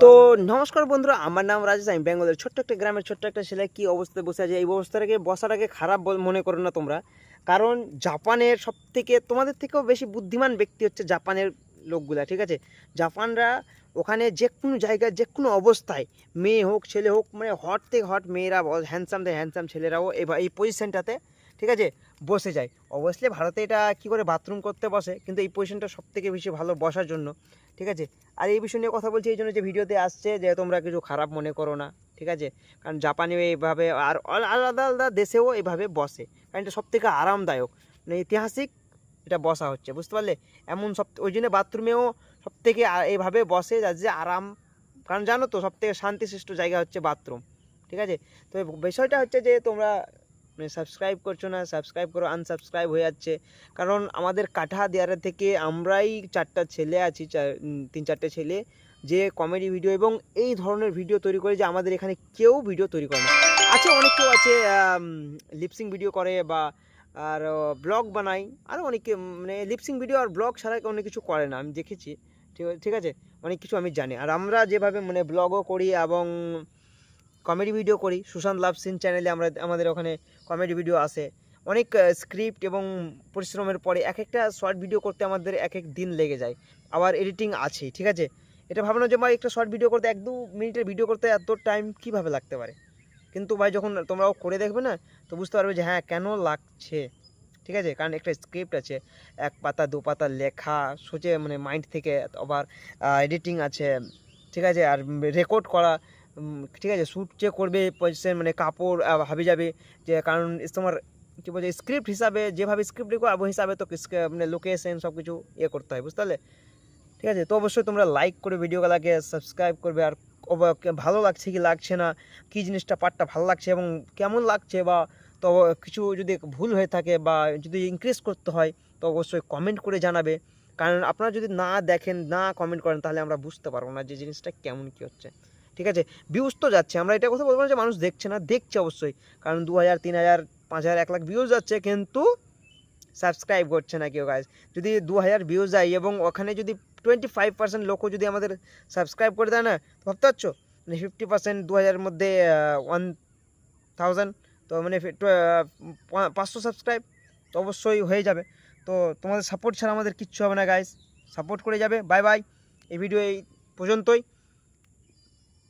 তো নমস্কার বন্ধুরা, আমার নাম রাজেশ। আমি বেঙ্গলের ছোট্ট একটা গ্রামের ছোট্ট একটা ছেলে কি অবস্থায় বসে আছে। এই অবস্থাটাকে বসাটাকে খারাপ মনে করো না তোমরা, কারণ জাপানের সব থেকে তোমাদের থেকেও বেশি বুদ্ধিমান ব্যক্তি হচ্ছে জাপানের লোকগুলা, ঠিক আছে। জাপানরা ওখানে যে কোনো জায়গায় যে কোনো অবস্থায় মেয়ে হোক ছেলে হোক, মানে হট থেকে হট মেয়েরা, হ্যান্ডসাম থেকে হ্যান্ডসাম ছেলেরাও এই পজিশনটাতে, ঠিক আছে, বসে যায়। অবশ্যই ভারতে এটা কী করে বাথরুম করতে বসে, কিন্তু এই পজিশনটা সব থেকে বেশি ভালো বসার জন্য, ঠিক আছে। আর এই বিষয় নিয়ে কথা বলছি এই জন্য যে ভিডিওতে আসছে, যে তোমরা কিছু খারাপ মনে করো না, ঠিক আছে। কারণ জাপানে এইভাবে আর আলাদা আলাদা দেশেও এইভাবে বসে, কারণ এটা সবথেকে আরামদায়ক, মানে ঐতিহাসিক এটা বসা হচ্ছে, বুঝতে পারলে। এমন সব ওই জন্য বাথরুমেও সবথেকে এইভাবে বসে যাচ্ছে আরাম, কারণ জানো তো সবথেকে শান্তিশিষ্ট জায়গা হচ্ছে বাথরুম, ঠিক আছে। তো বিষয়টা হচ্ছে যে তোমরা মানে সাবস্ক্রাইব করছো না, সাবস্ক্রাইব করো, আনসাবস্ক্রাইব হয়ে যাচ্ছে। কারণ আমাদের কাঠা দেয়ারে থেকে আমরাই চারটা ছেলে আছি, তিন চারটে ছেলে, যে কমেডি ভিডিও এবং এই ধরনের ভিডিও তৈরি করে, যে আমাদের এখানে কেউ ভিডিও তৈরি করে না। আছে অনেক কেউ আছে লিপসিং ভিডিও করে বা আর ব্লগ বানাই, আরও অনেকে মানে লিপসিং ভিডিও আর ব্লগ ছাড়া অনেক কিছু করে না, আমি দেখেছি, ঠিক আছে। অনেক কিছু আমি জানি। আর আমরা যেভাবে মানে ব্লগও করি এবং কমেডি ভিডিও করি, সুশান্ত লাভ সিন চ্যানেলে আমাদের ওখানে কমেডি ভিডিও আসে। অনেক স্ক্রিপ্ট এবং পরিশ্রমের পরে এক একটা শর্ট ভিডিও করতে আমাদের এক এক দিন লেগে যায়, আবার এডিটিং আছে, ঠিক আছে। এটা ভাবনা যে ভাই একটা শর্ট ভিডিও করতে 1-2 মিনিটের ভিডিও করতে এত টাইম কীভাবে লাগতে পারে, কিন্তু ভাই যখন তোমরাও করে দেখবে না, তো বুঝতে পারবে যে হ্যাঁ কেন লাগছে, ঠিক আছে। কারণ একটা স্ক্রিপ্ট আছে, 1 পাতা 2 পাতা লেখা সোচে মানে মাইন্ড থেকে, আবার এডিটিং আছে, ঠিক আছে, আর রেকর্ড করা, ঠিক আছে। শ্যুট যে করবে পজিশন মানে কাপড় হাবি যাবে, যে কারণ তোমার কী বলছে স্ক্রিপ্ট হিসাবে, যেভাবে স্ক্রিপ্ট লিখো ওই হিসাবে তো মানে লোকেশন সব কিছু করতে হয়, বুঝতে পারলে, ঠিক আছে। তো অবশ্যই তোমরা লাইক করে ভিডিওগুলোকে সাবস্ক্রাইব করবে। আর ভালো লাগছে কি লাগছে না, কী জিনিসটা পার্টটা ভালো লাগছে এবং কেমন লাগছে, বা তো কিছু যদি ভুল হয়ে থাকে বা যদি ইনক্রিজ করতে হয়, তো অবশ্যই কমেন্ট করে জানাবে। কারণ আপনারা যদি না দেখেন, না কমেন্ট করেন, তাহলে আমরা বুঝতে পারবো না যে জিনিসটা কেমন কী হচ্ছে, ঠিক আছে। ভিউজ তো যাচ্ছে, আমরা এটা কথা বলবো না যে মানুষ দেখছে না, দেখছে অবশ্যই। কারণ 2000, 3000, 5000, 1 লাখ ভিউজ যাচ্ছে, কিন্তু সাবস্ক্রাইব করছে না কেউ, গাইজ। যদি 2000 ভিউজ যায় এবং ওখানে যদি 25% লোকও যদি আমাদের সাবস্ক্রাইব করে দেয় না, তো ভাবতে পারছো মানে 50% 2000-এর মধ্যে 1000, তো মানে 500 সাবস্ক্রাইব তো অবশ্যই হয়ে যাবে। তো তোমাদের সাপোর্ট ছাড়া আমাদের কিচ্ছু হবে না, গাইজ। সাপোর্ট করে যাবে। Bye bye. এই ভিডিও এই পর্যন্তই।